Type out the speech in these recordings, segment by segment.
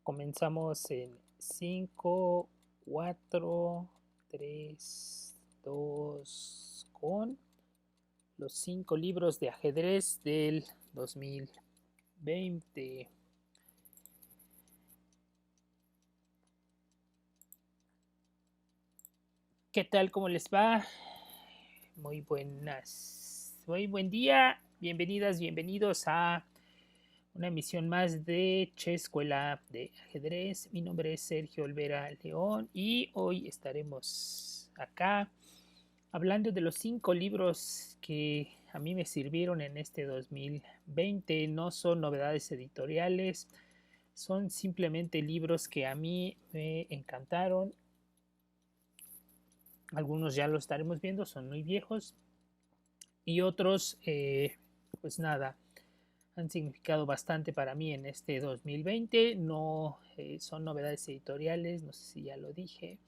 Comenzamos en 5, 4, 3, 2, con los 5 libros de ajedrez del 2020. ¿Qué tal? ¿Cómo les va? Muy buen día. Bienvenidas, bienvenidos a una emisión más de Escuela de Ajedrez. Mi nombre es Sergio Olvera León y hoy estaremos acá hablando de los 5 libros que a mí me sirvieron en este 2020. No son novedades editoriales, son simplemente libros que a mí me encantaron. Algunos ya los estaremos viendo, son muy viejos, y otros, pues nada, han significado bastante para mí en este 2020. No son novedades editoriales, no sé si ya lo dije.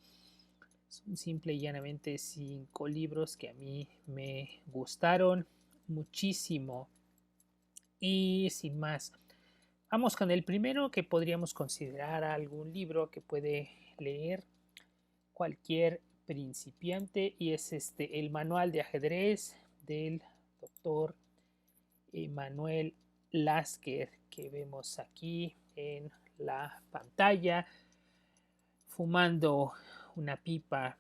Son simple y llanamente 5 libros que a mí me gustaron muchísimo. Y sin más, vamos con el primero, que podríamos considerar algún libro que puede leer cualquier principiante, y es el Manual de Ajedrez del doctor Manuel Lasker, que vemos aquí en la pantalla fumando una pipa.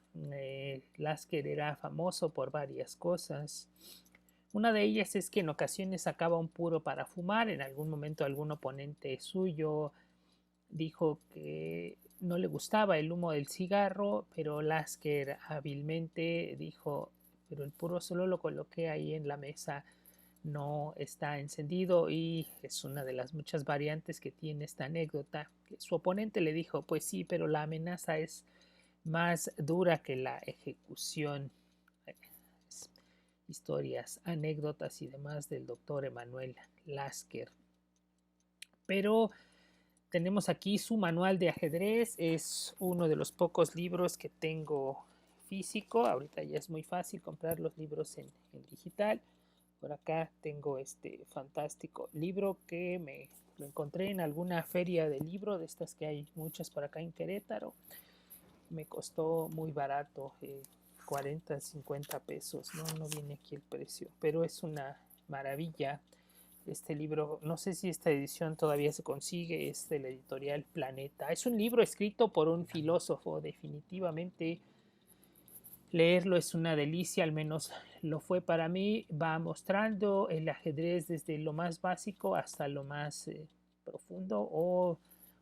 Lasker era famoso por varias cosas. Una de ellas es que en ocasiones sacaba un puro para fumar. En algún momento algún oponente suyo dijo que no le gustaba el humo del cigarro, pero Lasker hábilmente dijo: pero el puro solo lo coloqué ahí en la mesa, no está encendido. Y es una de las muchas variantes que tiene esta anécdota. Su oponente le dijo: pues sí, pero la amenaza es más dura que la ejecución. Historias, anécdotas y demás del doctor Emanuel Lasker. Pero tenemos aquí su manual de ajedrez. Es uno de los pocos libros que tengo físico. Ahorita ya es muy fácil comprar los libros en digital. Por acá tengo este fantástico libro que me lo encontré en alguna feria de libro, de estas que hay muchas por acá en Querétaro. Me costó muy barato, 40, 50 pesos. No viene aquí el precio, pero es una maravilla. Este libro, no sé si esta edición todavía se consigue, es de la editorial Planeta. Es un libro escrito por un filósofo. Definitivamente leerlo es una delicia, al menos lo fue para mí. Va mostrando el ajedrez desde lo más básico hasta lo más profundo, o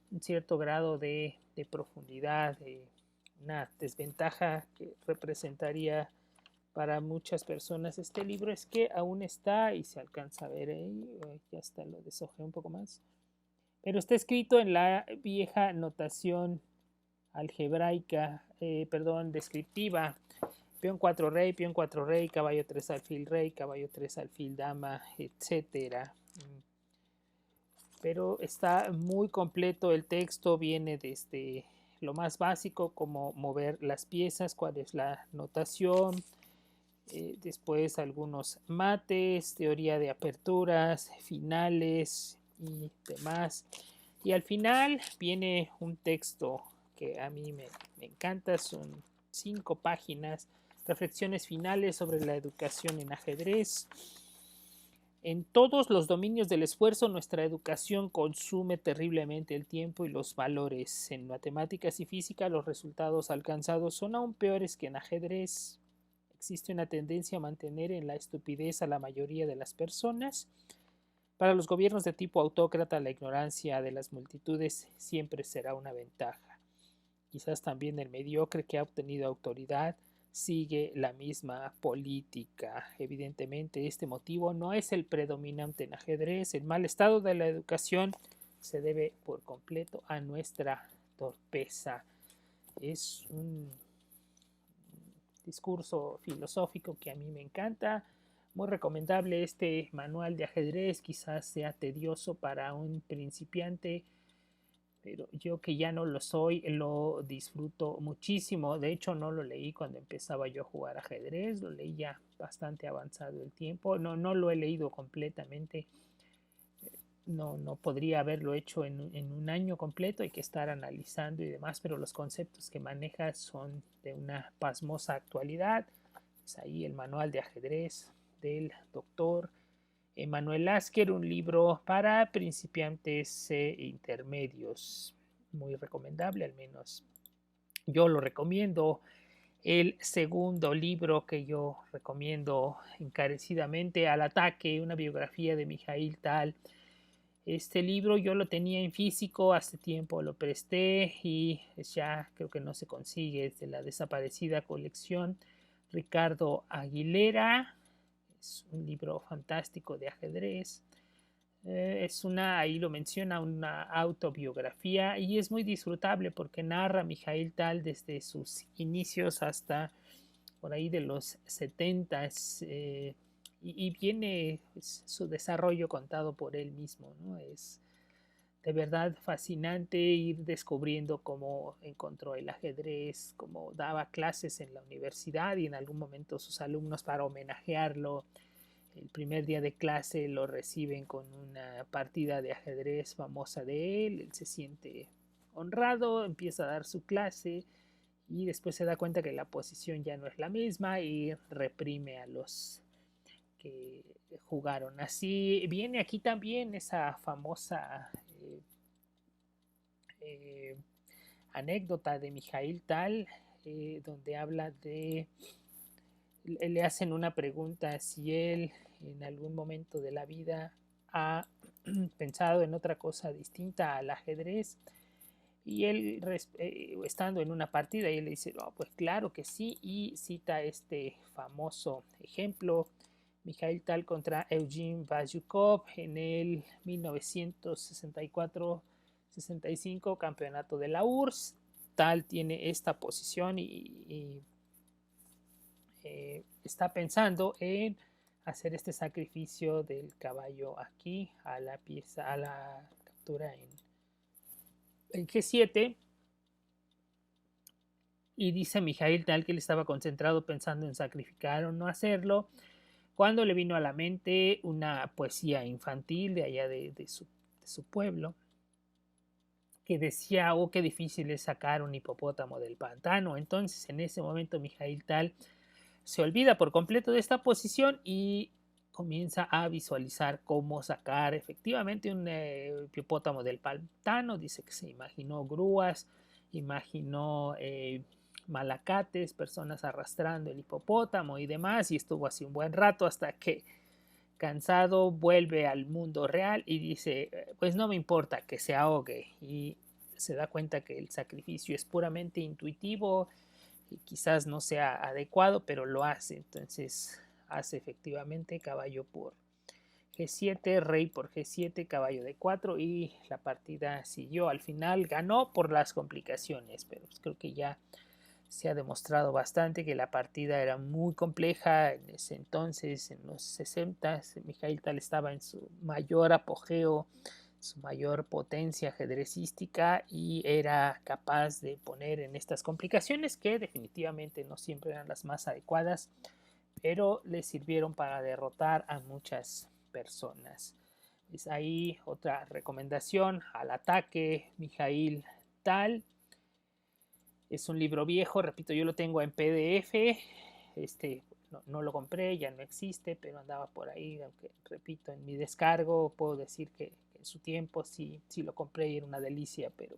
un cierto grado de profundidad. Una desventaja que representaría para muchas personas este libro es que aún está, y se alcanza a ver ahí, ya está, lo deshojé un poco más, pero está escrito en la vieja notación algebraica, perdón, descriptiva: peón 4 rey, peón 4 rey, caballo 3 alfil rey, caballo 3 alfil dama, etcétera. Pero está muy completo el texto. Viene desde lo más básico, como mover las piezas, cuál es la notación, después algunos mates, teoría de aperturas, finales y demás. Y al final viene un texto que a mí me encanta. Son 5 páginas, reflexiones finales sobre la educación en ajedrez. En todos los dominios del esfuerzo, nuestra educación consume terriblemente el tiempo y los valores. En matemáticas y física, los resultados alcanzados son aún peores que en ajedrez. Existe una tendencia a mantener en la estupidez a la mayoría de las personas. Para los gobiernos de tipo autócrata, la ignorancia de las multitudes siempre será una ventaja. Quizás también el mediocre que ha obtenido autoridad sigue la misma política. Evidentemente, este motivo no es el predominante en ajedrez. El mal estado de la educación se debe por completo a nuestra torpeza. Es un discurso filosófico que a mí me encanta. Muy recomendable este manual de ajedrez. Quizás sea tedioso para un principiante, pero yo, que ya no lo soy, lo disfruto muchísimo. De hecho, no lo leí cuando empezaba yo a jugar ajedrez, lo leí ya bastante avanzado el tiempo. No lo he leído completamente. no podría haberlo hecho en un año completo, hay que estar analizando y demás, pero los conceptos que maneja son de una pasmosa actualidad. Es ahí el manual de ajedrez del doctor Manuel Lasker, un libro para principiantes intermedios, muy recomendable, al menos yo lo recomiendo. El segundo libro que yo recomiendo encarecidamente, Al ataque, una biografía de Mikhail Tal. Este libro yo lo tenía en físico, hace tiempo lo presté y ya creo que no se consigue, es de la desaparecida colección Ricardo Aguilera. Es un libro fantástico de ajedrez. Es una, ahí lo menciona, una autobiografía y es muy disfrutable porque narra Mikhail Tal desde sus inicios hasta por ahí de los 70 y viene pues, su desarrollo contado por él mismo, ¿no? Es de verdad fascinante ir descubriendo cómo encontró el ajedrez, cómo daba clases en la universidad y en algún momento sus alumnos, para homenajearlo, el primer día de clase lo reciben con una partida de ajedrez famosa de él. Él se siente honrado, empieza a dar su clase y después se da cuenta que la posición ya no es la misma y reprime a los que jugaron. Así viene aquí también esa famosa eh, anécdota de Mijail Tal, donde habla de, le hacen una pregunta si él en algún momento de la vida ha pensado en otra cosa distinta al ajedrez. Y él, estando en una partida, y él le dice, no, pues claro que sí, y cita este famoso ejemplo, Mikhail Tal contra Eugene Bazyukov en el 1964-65 campeonato de la URSS. Tal tiene esta posición y está pensando en hacer este sacrificio del caballo aquí a la pieza, a la captura en G7. Y dice Mijail Tal que él estaba concentrado pensando en sacrificar o no hacerlo, cuando le vino a la mente una poesía infantil de allá de su pueblo, que decía, oh, qué difícil es sacar un hipopótamo del pantano. Entonces, en ese momento, Mijail Tal se olvida por completo de esta posición y comienza a visualizar cómo sacar efectivamente un hipopótamo del pantano. Dice que se imaginó grúas, imaginó malacates, personas arrastrando el hipopótamo y demás, y estuvo así un buen rato hasta que, cansado, vuelve al mundo real y dice, pues no me importa que se ahogue, y se da cuenta que el sacrificio es puramente intuitivo y quizás no sea adecuado, pero lo hace. Entonces hace efectivamente caballo por G7, rey por G7, caballo de 4 y la partida siguió. Al final ganó por las complicaciones, pero pues creo que ya se ha demostrado bastante que la partida era muy compleja en ese entonces, en los 60. Mikhail Tal estaba en su mayor apogeo, su mayor potencia ajedrecística y era capaz de poner en estas complicaciones que definitivamente no siempre eran las más adecuadas, pero le sirvieron para derrotar a muchas personas. Es ahí otra recomendación, Al ataque, Mijail Tal. Es un libro viejo, repito, yo lo tengo en PDF. No lo compré, ya no existe, pero andaba por ahí, aunque repito, en mi descargo puedo decir que en su tiempo sí lo compré y era una delicia, pero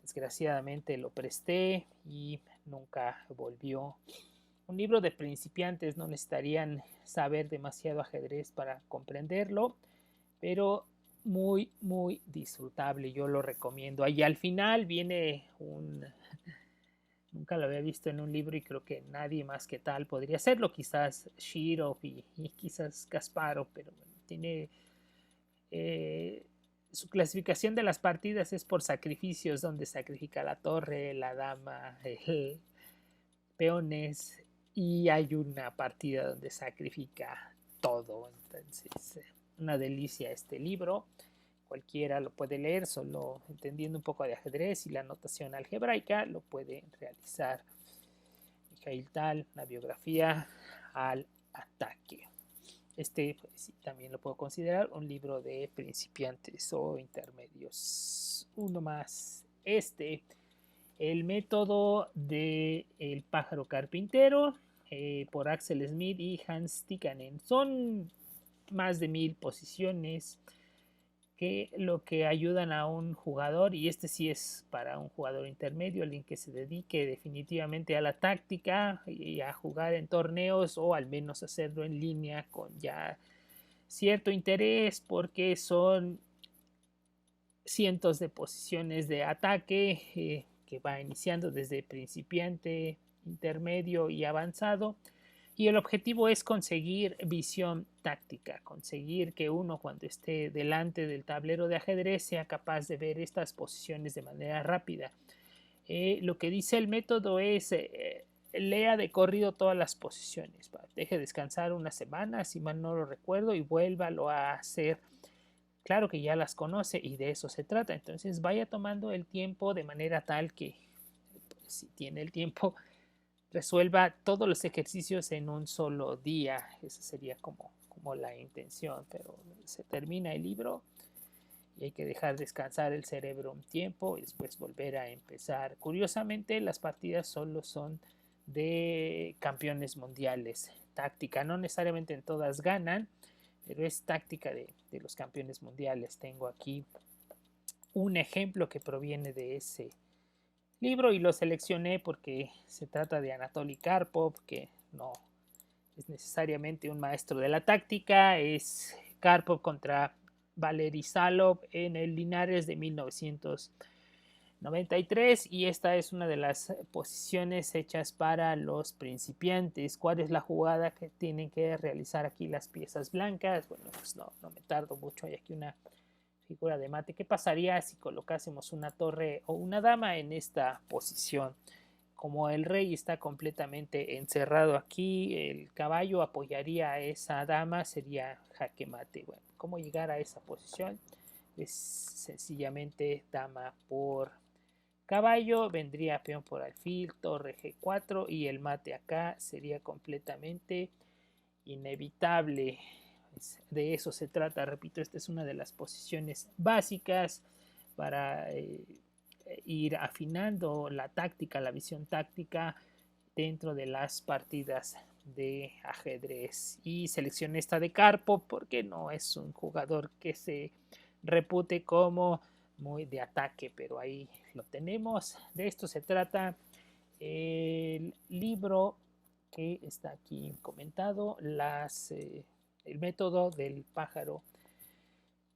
desgraciadamente lo presté y nunca volvió. Un libro de principiantes, no necesitarían saber demasiado ajedrez para comprenderlo, pero muy, muy disfrutable, yo lo recomiendo. Ahí al final viene nunca lo había visto en un libro y creo que nadie más que Tal podría hacerlo, quizás Shirov y quizás Kasparov, pero bueno, tiene su clasificación de las partidas es por sacrificios, donde sacrifica la torre, la dama, el peones, y hay una partida donde sacrifica todo. Entonces, una delicia este libro. Cualquiera lo puede leer, solo entendiendo un poco de ajedrez y la notación algebraica lo puede realizar. Mikhail Tal, la biografía Al ataque. Pues, sí, también lo puedo considerar un libro de principiantes o intermedios. Uno más, El método del pájaro carpintero, por Axel Smith y Hans Tikkanen. Son más de 1000 posiciones que lo que ayudan a un jugador, y este sí es para un jugador intermedio, alguien que se dedique definitivamente a la táctica y a jugar en torneos, o al menos hacerlo en línea con ya cierto interés, porque son cientos de posiciones de ataque que va iniciando desde principiante, intermedio y avanzado. Y el objetivo es conseguir visión táctica, conseguir que uno, cuando esté delante del tablero de ajedrez, sea capaz de ver estas posiciones de manera rápida. Lo que dice el método es: lea de corrido todas las posiciones, deje descansar una semana, si mal no lo recuerdo, y vuélvalo a hacer. Claro que ya las conoce y de eso se trata. Entonces vaya tomando el tiempo de manera tal que, pues, si tiene el tiempo, resuelva todos los ejercicios en un solo día. Esa sería como la intención, pero se termina el libro y hay que dejar descansar el cerebro un tiempo y después volver a empezar. Curiosamente, las partidas solo son de campeones mundiales. Táctica, no necesariamente en todas ganan, pero es táctica de los campeones mundiales. Tengo aquí un ejemplo que proviene de ese libro y lo seleccioné porque se trata de Anatoly Karpov, que no es necesariamente un maestro de la táctica. Es Karpov contra Valery Salov en el Linares de 1993, y esta es una de las posiciones hechas para los principiantes. ¿Cuál es la jugada que tienen que realizar aquí las piezas blancas? Bueno, pues no me tardo mucho. Hay aquí una figura de mate. ¿Qué pasaría si colocásemos una torre o una dama en esta posición? Como el rey está completamente encerrado aquí, el caballo apoyaría a esa dama, sería jaque mate. Bueno, ¿cómo llegar a esa posición? Es sencillamente dama por caballo, vendría peón por alfil, torre G4, y el mate acá sería completamente inevitable. De eso se trata, repito, esta es una de las posiciones básicas para ir afinando la táctica, la visión táctica dentro de las partidas de ajedrez. Y seleccioné esta de Karpov porque no es un jugador que se repute como muy de ataque, pero ahí lo tenemos. De esto se trata el libro que está aquí comentado, el método del pájaro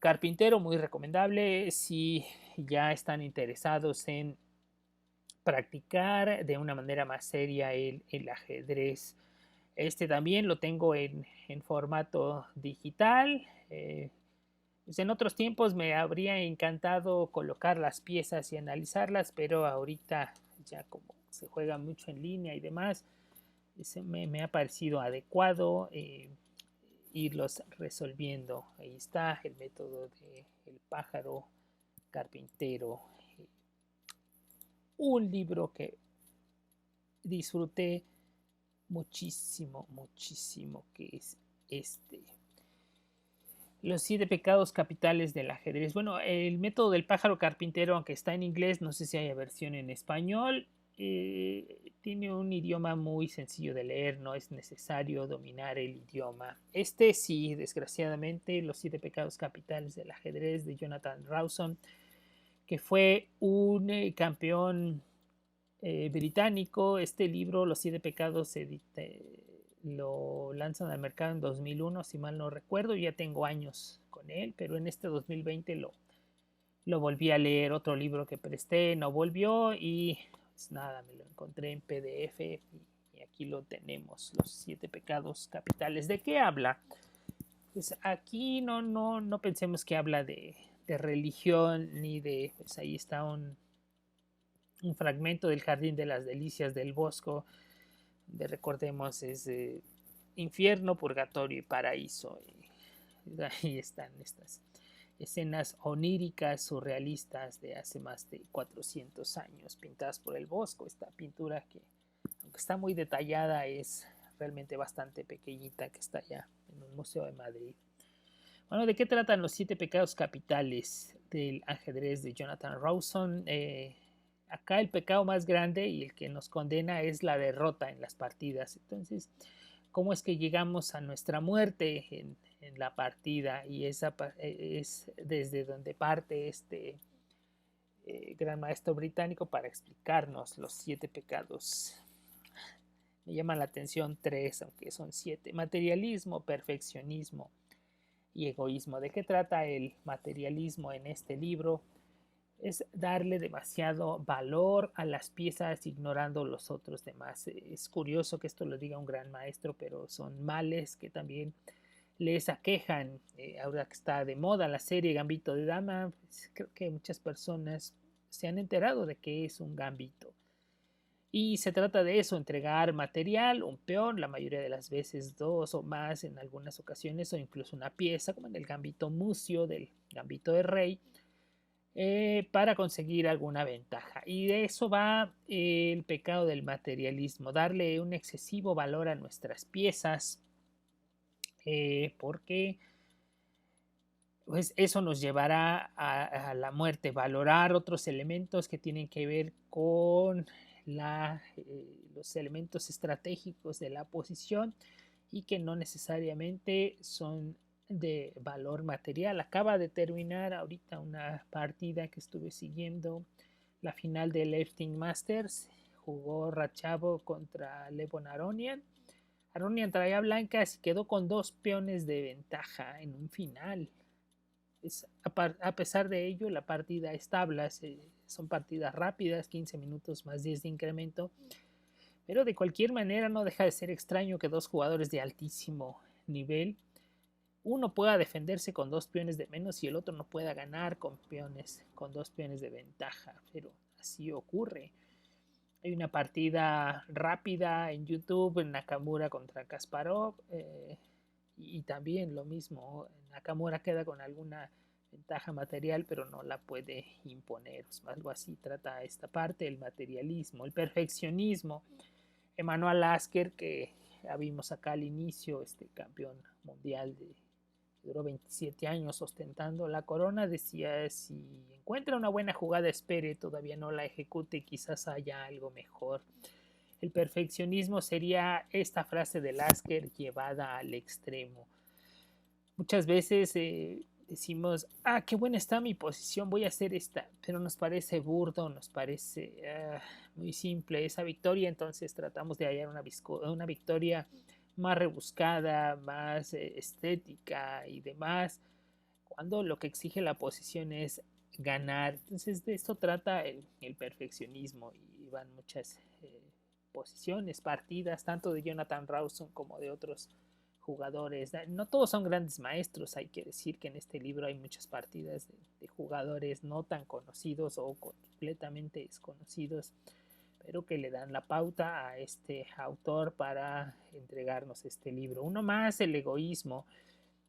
carpintero, muy recomendable si ya están interesados en practicar de una manera más seria el ajedrez. Este también lo tengo en formato digital. Pues en otros tiempos me habría encantado colocar las piezas y analizarlas, pero ahorita ya como se juega mucho en línea y demás, me ha parecido adecuado irlos resolviendo. Ahí está el método del pájaro carpintero. Un libro que disfruté muchísimo, muchísimo, que es Los 7 pecados capitales del ajedrez. Bueno, el método del pájaro carpintero, aunque está en inglés, no sé si haya versión en español. Tiene un idioma muy sencillo de leer, no es necesario dominar el idioma. Sí, desgraciadamente, Los 7 pecados capitales del ajedrez, de Jonathan Rawson, que fue un campeón británico. Este libro, Los 7 pecados, lo lanzan al mercado en 2001, si mal no recuerdo. Ya tengo años con él, pero en este 2020 lo volví a leer. Otro libro que presté no volvió, y pues nada, me lo encontré en PDF y aquí lo tenemos, Los 7 pecados capitales. ¿De qué habla? Pues aquí no pensemos que habla de religión ni de, pues ahí está un fragmento del Jardín de las Delicias del Bosco, de, recordemos, es infierno, purgatorio y paraíso. Y ahí están estas escenas oníricas, surrealistas de hace más de 400 años, pintadas por el Bosco. Esta pintura, que aunque está muy detallada, es realmente bastante pequeñita, que está ya en un el Museo de Madrid. Bueno, ¿de qué tratan los 7 pecados capitales del ajedrez de Jonathan Rawson? Acá el pecado más grande y el que nos condena es la derrota en las partidas. Entonces, ¿cómo es que llegamos a nuestra muerte en la partida? Y esa es desde donde parte este gran maestro británico para explicarnos los 7 pecados. Me llaman la atención 3, aunque son 7. Materialismo, perfeccionismo y egoísmo. ¿De qué trata el materialismo en este libro? Es darle demasiado valor a las piezas ignorando los otros demás. Es curioso que esto lo diga un gran maestro, pero son males que también les aquejan. Ahora que está de moda la serie Gambito de Dama, pues creo que muchas personas se han enterado de que es un gambito. Y se trata de eso, entregar material, un peón, la mayoría de las veces 2 o más en algunas ocasiones, o incluso una pieza, como en el gambito mucio del gambito de rey, para conseguir alguna ventaja. Y de eso va el pecado del materialismo, darle un excesivo valor a nuestras piezas, porque pues eso nos llevará a la muerte, valorar otros elementos que tienen que ver con los elementos estratégicos de la posición y que no necesariamente son de valor material. Acaba de terminar ahorita una partida que estuve siguiendo, la final del Lifting Masters. Jugó Rachavo contra Levon Aronian. Aronian traía blancas y quedó con 2 peones de ventaja en un final. A pesar de ello, la partida es tablas, son partidas rápidas, 15 minutos más 10 de incremento, pero de cualquier manera no deja de ser extraño que 2 jugadores de altísimo nivel, uno pueda defenderse con 2 peones de menos y el otro no pueda ganar con 2 peones de ventaja, pero así ocurre. Hay una partida rápida en YouTube, Nakamura contra Kasparov, y también lo mismo, Nakamura queda con alguna ventaja material, pero no la puede imponer. Algo así trata esta parte, el materialismo, el perfeccionismo. Emanuel Lasker, que ya vimos acá al inicio, este campeón mundial que duró 27 años ostentando la corona, decía: si encuentra una buena jugada, espere, todavía no la ejecute, quizás haya algo mejor. El perfeccionismo sería esta frase de Lasker llevada al extremo. Muchas veces decimos: qué buena está mi posición, voy a hacer esta, pero nos parece burdo, nos parece muy simple esa victoria, entonces tratamos de hallar una victoria más rebuscada, más estética y demás, cuando lo que exige la posición es ganar. Entonces de esto trata el perfeccionismo, y van muchas posiciones, partidas, tanto de Jonathan Rawson como de otros jugadores. No todos son grandes maestros, hay que decir que en este libro hay muchas partidas de jugadores no tan conocidos o completamente desconocidos, pero que le dan la pauta a este autor para entregarnos este libro. Uno más, el egoísmo,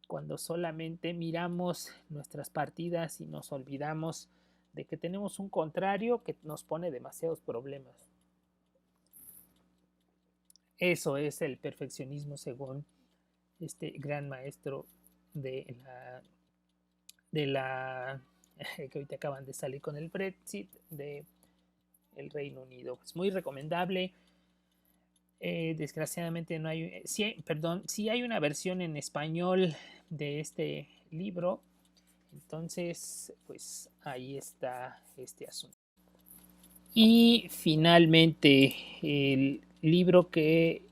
cuando solamente miramos nuestras partidas y nos olvidamos de que tenemos un contrario que nos pone demasiados problemas. Eso es el perfeccionismo según este gran maestro de la que ahorita acaban de salir con el Brexit de el Reino Unido. Es muy recomendable. Desgraciadamente no hay, sí hay una versión en español de este libro. Entonces, pues ahí está este asunto. Y finalmente, el libro que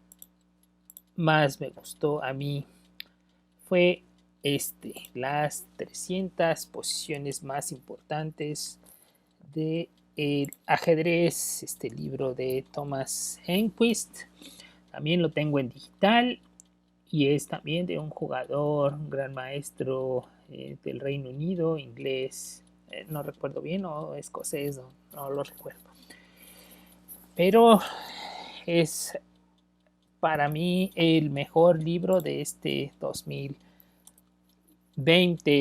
más me gustó a mí fue las 300 posiciones más importantes de el ajedrez, este libro de Thomas Enquist. También lo tengo en digital y es también de un jugador, un gran maestro del Reino Unido, inglés, no recuerdo bien, o escocés, no lo recuerdo. Pero es para mí el mejor libro de este 2020.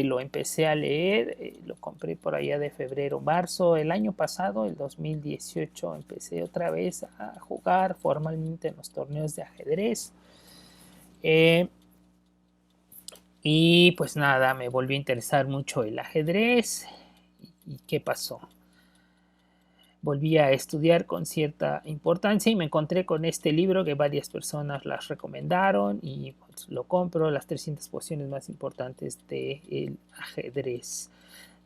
Lo empecé a leer, lo compré por allá de febrero, marzo. El año pasado, el 2018, empecé otra vez a jugar formalmente en los torneos de ajedrez. Y pues nada, me volvió a interesar mucho el ajedrez. ¿Y qué pasó? Volví a estudiar con cierta importancia y me encontré con este libro que varias personas las recomendaron y pues, lo compro, las 300 posiciones más importantes del ajedrez.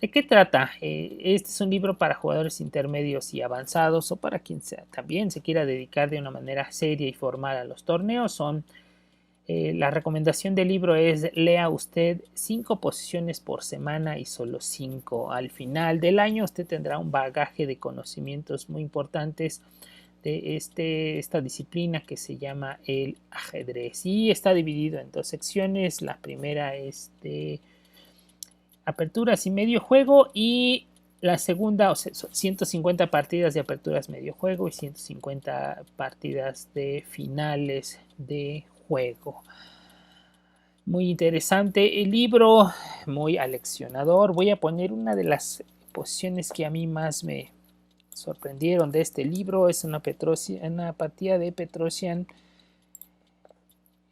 ¿De qué trata? Este es un libro para jugadores intermedios y avanzados o para quien también se quiera dedicar de una manera seria y formal a los torneos. La recomendación del libro es lea usted 5 posiciones por semana y solo 5. Al final del año usted tendrá un bagaje de conocimientos muy importantes de esta disciplina que se llama el ajedrez y está dividido en 2 secciones. La primera es de aperturas y medio juego y la segunda, o sea, son 150 partidas de aperturas medio juego y 150 partidas de finales de juego. Muy interesante el libro, muy aleccionador. Voy a poner una de las posiciones que a mí más me sorprendieron de este libro. Es una partida de Petrosian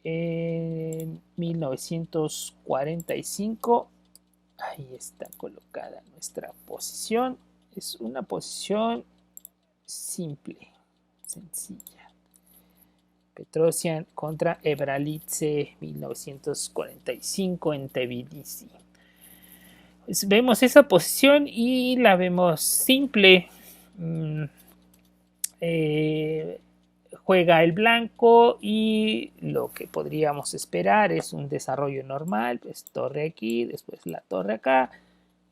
en 1945. Ahí está colocada nuestra posición. Es una posición simple, sencilla. Petrosian contra Ebralitze 1945 en Tbilisi. Pues vemos esa posición y la vemos simple. Juega el blanco y lo que podríamos esperar es un desarrollo normal, pues torre aquí, después la torre acá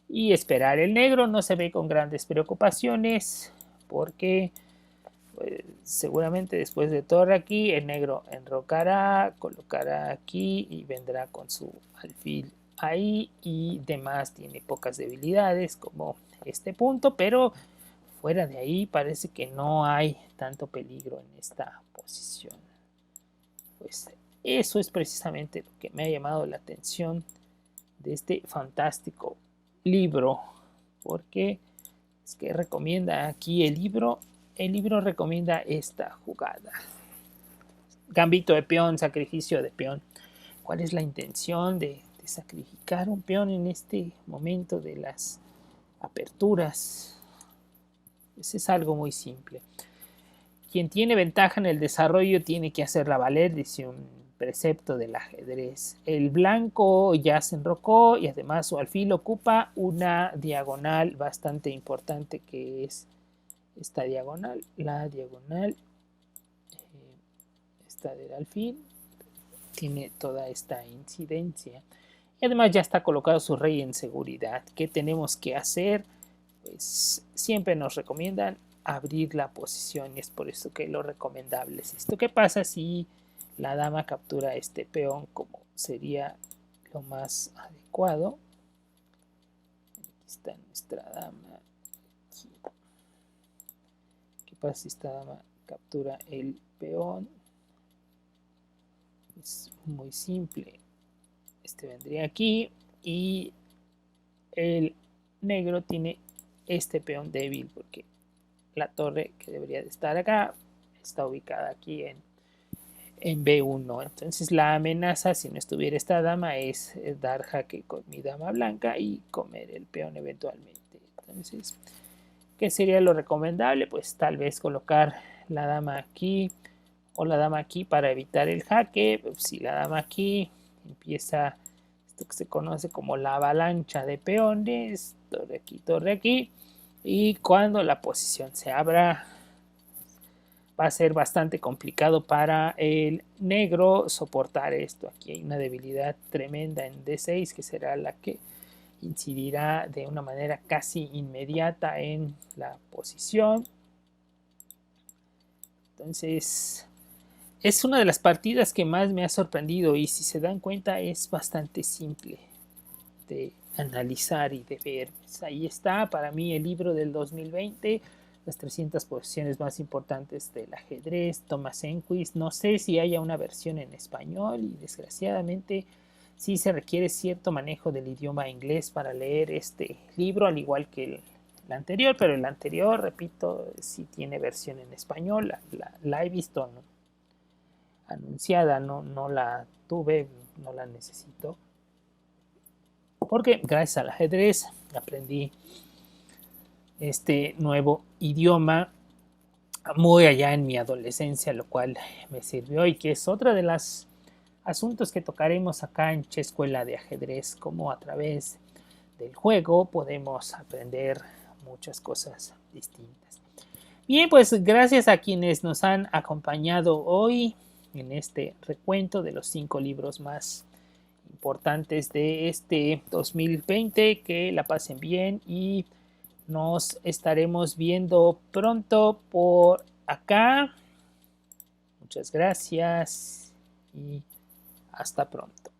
y esperar. El negro no se ve con grandes preocupaciones porque pues, seguramente después de torre aquí, el negro enrocará, colocará aquí y vendrá con su alfil ahí y demás. Tiene pocas debilidades como este punto, pero fuera de ahí parece que no hay tanto peligro en esta posición. Pues eso es precisamente lo que me ha llamado la atención de este fantástico libro, porque es que recomienda aquí el libro recomienda esta jugada. Gambito de peón, sacrificio de peón. ¿Cuál es la intención de sacrificar un peón en este momento de las aperturas? Pues es algo muy simple. Quien tiene ventaja en el desarrollo tiene que hacerla valer, dice un precepto del ajedrez. El blanco ya se enrocó y además su alfil ocupa una diagonal bastante importante que es esta diagonal, la diagonal, esta del alfil, tiene toda esta incidencia. Y además ya está colocado su rey en seguridad. ¿Qué tenemos que hacer? Pues siempre nos recomiendan abrir la posición y es por eso que lo recomendable es esto. ¿Qué pasa si la dama captura este peón como sería lo más adecuado? Aquí está nuestra dama. Aquí. ¿Qué pasa si esta dama captura el peón? Es muy simple. Este vendría aquí y el negro tiene este peón débil porque la torre que debería de estar acá está ubicada aquí en B1. Entonces la amenaza, si no estuviera esta dama, es dar jaque con mi dama blanca y comer el peón eventualmente. Entonces, ¿qué sería lo recomendable? Pues tal vez colocar la dama aquí o la dama aquí para evitar el jaque. Si la dama aquí empieza esto que se conoce como la avalancha de peones, torre aquí, y cuando la posición se abra va a ser bastante complicado para el negro soportar esto. Aquí hay una debilidad tremenda en D6 que será la que incidirá de una manera casi inmediata en la posición. Entonces es una de las partidas que más me ha sorprendido y si se dan cuenta es bastante simple de analizar y de ver. Pues ahí está para mí el libro del 2020, las 300 posiciones más importantes del ajedrez, Thomas Enquist. No sé si haya una versión en español y desgraciadamente sí se requiere cierto manejo del idioma inglés para leer este libro, al igual que el anterior, pero el anterior, repito, sí tiene versión en español. La he visto, ¿no?, anunciada, no la tuve, no la necesito. porque gracias al ajedrez aprendí este nuevo idioma muy allá en mi adolescencia, lo cual me sirvió y que es otra de las asuntos que tocaremos acá en Escuela de Ajedrez, como a través del juego podemos aprender muchas cosas distintas. Bien, pues gracias a quienes nos han acompañado hoy en este recuento de los 5 libros más importantes de este 2020. Que la pasen bien y nos estaremos viendo pronto por acá. Muchas gracias y hasta pronto.